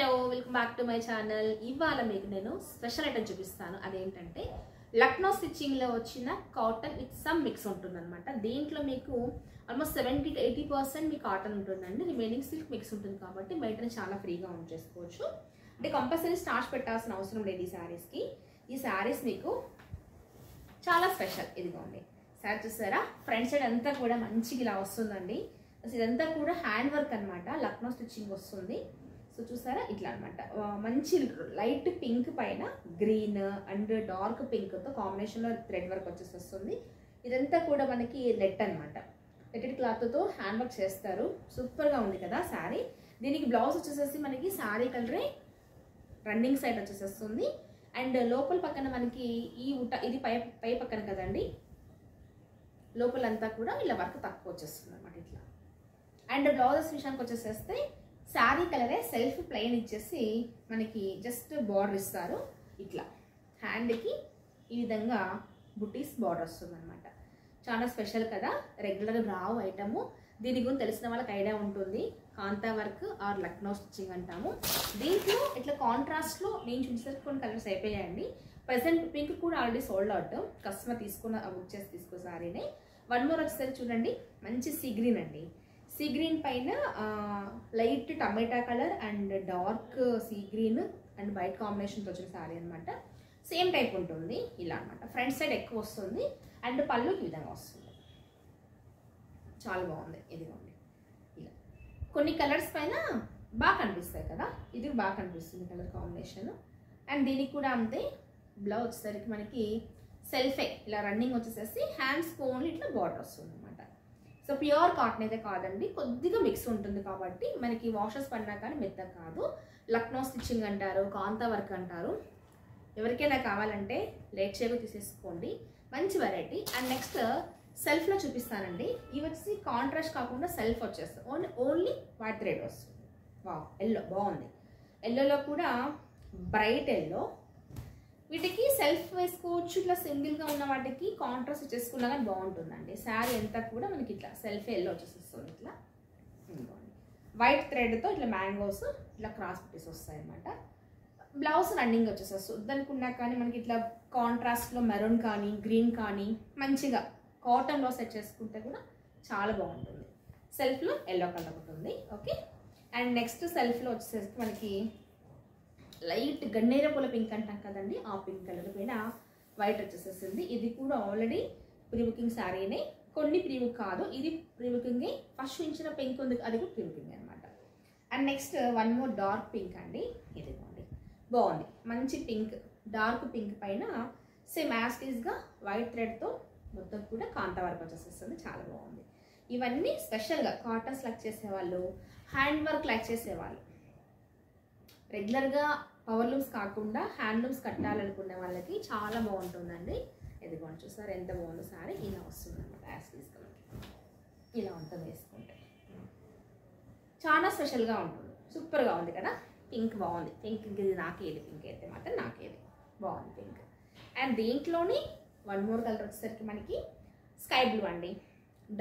Hello welcome back to my channel. ఇవాళ మీకు నేను స్పెషల్ ఐటమ్ చూపిస్తాను. అదేంటంటే లక్నో స్టిచ్చింగ్లో వచ్చిన కాటన్ విత్ సమ్ మిక్స్ ఉంటుందన్నమాట. దీంట్లో మీకు ఆల్మోస్ట్ 70 to 80% మీ కాటన్ ఉంటుందండి. రిమైనింగ్ సిల్క్ మిక్స్ ఉంటుంది కాబట్టి మెయింటెనెన్స్ చాలా ఫ్రీగా చేసుకోవచ్చు. అంటే కంపల్సరీ స్టార్చ్ పెట్టాల్సిన అవసరం లేదు ఈ శారీస్కి. ఈ శారీస్ మీకు చాలా స్పెషల్. ఇదిగోండి శారీ చూసారా, ఫ్రంట్ సైడ్ అంతా కూడా మంచిగా ఇలా వస్తుందండి. అసలు ఇదంతా కూడా హ్యాండ్ వర్క్ అనమాట, లక్నో స్టిచ్చింగ్ వస్తుంది. సో చూసారా ఇట్లా అనమాట, మంచి లైట్ పింక్ పైన గ్రీన్ అండ్ డార్క్ పింక్తో కాంబినేషన్లో థ్రెడ్ వర్క్ వచ్చేసి వస్తుంది. ఇదంతా కూడా మనకి నెట్ అనమాట, నెట్టెడ్ క్లాత్తో హ్యాండ్ వర్క్ చేస్తారు. సూపర్గా ఉంది కదా శారీ. దీనికి బ్లౌజ్ వచ్చేసేసి మనకి శారీ కలరే రన్నింగ్ సైడ్ వచ్చేసేస్తుంది. అండ్ లోపల పక్కన మనకి ఈ ఇది పై పక్కన కదండి, లోపలంతా కూడా ఇలా వర్క్ తక్కువ వచ్చేస్తుంది అనమాట ఇట్లా. అండ్ బ్లౌజెస్ విషయానికి వచ్చేసేస్తే శారీ కలరే సెల్ఫ్ ప్లెయిన్ ఇచ్చేసి మనకి జస్ట్ బార్డర్ ఇస్తారు. ఇట్లా హ్యాండ్కి ఈ విధంగా బుటీస్ బార్డర్ వస్తుంది అనమాట. చాలా స్పెషల్ కదా, రెగ్యులర్గా రావు ఐటము. దీని గురించి తెలిసిన వాళ్ళకి ఐడియా ఉంటుంది. కాంతా వర్క్ ఆర్ లక్నో స్టిచ్చింగ్ అంటాము. దీంట్లో ఇట్లా కాంట్రాస్ట్లో నేను చూసేసరికి కొన్ని కలర్స్ అయిపోయాయండి. ప్రజెంట్ పింక్ కూడా already sold out, customer book చేసి తీసుకో శారీని. వన్ మోర్ వచ్చేసరికి చూడండి, మంచి సీ గ్రీన్ అండి. సీ గ్రీన్ పైన light tomato colour and dark sea green and white కాంబినేషన్తో వచ్చిన శారీ అనమాట. సేమ్ టైప్ ఉంటుంది ఇలా అనమాట. ఫ్రంట్ సైడ్ ఎక్కువ వస్తుంది అండ్ పళ్ళు ఈ విధంగా వస్తుంది. చాలా బాగుంది. ఇదిగోండి ఇలా కొన్ని కలర్స్ పైన బాగా కనిపిస్తాయి కదా, ఇది బాగా కనిపిస్తుంది కలర్ కాంబినేషన్. అండ్ దీనికి కూడా అంతే. బ్లౌజ్ వచ్చేసరికి మనకి సెల్ఫే ఇలా రన్నింగ్ వచ్చేసేసి హ్యాండ్స్ ఓన్లీ ఇట్లా బార్డర్ వస్తుంది అనమాట. సో ప్యూర్ కాటన్ అయితే కాదండి, కొద్దిగా మిక్స్ ఉంటుంది కాబట్టి మనకి వాషెస్ పడినా కానీ మెత్తగా కాదు. లక్నో స్టిచ్చింగ్ అంటారు, కాంతా వర్క్ అంటారు. ఎవరికైనా కావాలంటే లేట్ చేయగా తీసేసుకోండి, మంచి వెరైటీ. అండ్ నెక్స్ట్ సెల్ఫ్లో చూపిస్తానండి. ఇవి వచ్చి కాంట్రాస్ట్ కాకుండా సెల్ఫ్ వచ్చేస్తుంది, ఓన్లీ వైట్ థ్రెడ్ వస్తుంది. వావ్, ఎల్లో బాగుంది. ఎల్లోలో కూడా బ్రైట్ ఎల్లో. వీటికి సెల్ఫ్ వేసుకోవచ్చు, ఇట్లా సింగిల్గా ఉన్న వాటికి కాంట్రాస్ట్ చేసుకున్నా కానీ బాగుంటుందండి. శారీ అంతా కూడా మనకి ఇట్లా సెల్ఫ్ ఎల్లో వచ్చేసేస్తుంది. ఇట్లా వైట్ థ్రెడ్తో ఇట్లా మ్యాంగోస్ ఇట్లా క్రాస్ పీస్ వస్తాయి అన్నమాట. Blouse running వచ్చేసేస్తుంది. వద్దనుకున్నా కానీ మనకి ఇట్లా కాంట్రాస్ట్లో మెరూన్ కానీ గ్రీన్ కానీ మంచిగా కాటన్లో సెట్ చేసుకుంటే కూడా చాలా బాగుంటుంది. సెల్ఫ్లో ఎల్లో కలర్ ఉంటుంది. ఓకే. అండ్ నెక్స్ట్ సెల్ఫ్లో వచ్చేసరికి మనకి లైట్ గన్నేర పూల పింక్ అంటాం కదండి, ఆ పింక్ కలర్ పైన వైట్ వచ్చేసేసింది. ఇది కూడా ఆల్రెడీ ప్రీ బుకింగ్ శారీనే, కొన్ని ప్రీ బుక్ కాదు, ఇది ప్రీ బుకింగే. ఫస్ట్ ఇచ్చిన పింక్ ఉంది, అది కూడా ప్రీ బుకింగ్ అనమాట. And next one more dark pink అండి. ఇదిగోండి బాగుంది, మంచి పింక్, డార్క్ పింక్ పైన సేమ్ యాస్టీస్గా వైట్ థ్రెడ్తో మొత్తం కూడా కాంతా వర్క్ వచ్చేసేస్తుంది. చాలా బాగుంది. ఇవన్నీ స్పెషల్గా కాటన్స్ లైక్ చేసేవాళ్ళు, హ్యాండ్ వర్క్ లైక్ చేసేవాళ్ళు, రెగ్యులర్గా పవర్లూమ్స్ కాకుండా హ్యాండ్లూమ్స్ కట్టాలనుకునే వాళ్ళకి చాలా బాగుంటుందండి. ఇదిగోండి చూసారు ఎంత బాగుందో శారీ. ఇలా వస్తుంది అనమాట యాస్టీస్గా, ఇలా ఉంటుంది వేసుకుంటే. చాలా స్పెషల్గా ఉంటుంది, సూపర్గా ఉంది కదా. పింక్ బాగుంది, పింక్ ఇది నాకేది, పింక్ అయితే మాత్రం నాకేది బాగుంది పింక్. అండ్ దీంట్లోని వన్ మోర్ కలర్ వచ్చేసరికి మనకి స్కై బ్లూ అండి.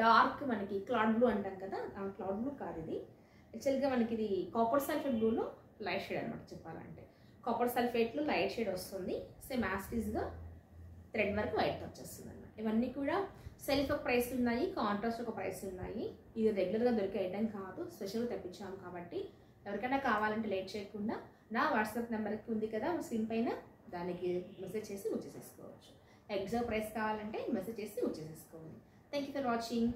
డార్క్ మనకి క్లాడ్ బ్లూ అంటాం కదా, ఆ క్లాడ్ బ్లూ కాదు ఇది. యాక్చువల్గా మనకి ఇది కాపర్ సల్ఫేట్ బ్లూలో లైట్ షేడ్ అనమాట చెప్పాలంటే. కాపర్ సల్ఫేట్లో లైట్ షేడ్ వస్తుంది. సేమ్ యాస్టీస్గా థ్రెడ్ వర్క్ వైట్ వచ్చేస్తుంది అనమాట. ఇవన్నీ కూడా సెల్ఫ్ ఒక ప్రైస్ ఉన్నాయి, కాంట్రాస్ట్ ఒక ప్రైస్ ఉన్నాయి. ఇది రెగ్యులర్గా దొరికే ఐటమ్ కాదు, స్పెషల్గా తెప్పించాము కాబట్టి ఎవరికైనా కావాలంటే లేట్ చేయకుండా నా వాట్సాప్ నెంబర్కి ఉంది కదా స్క్రీన్ పైన, దానికి మెసేజ్ చేసి బుక్ చేసేసుకోవచ్చు. ఎగ్జాక్ట్ ప్రైస్ కావాలంటే మెసేజ్ చేసి బుక్ చేసేసుకోండి. Thank you for watching.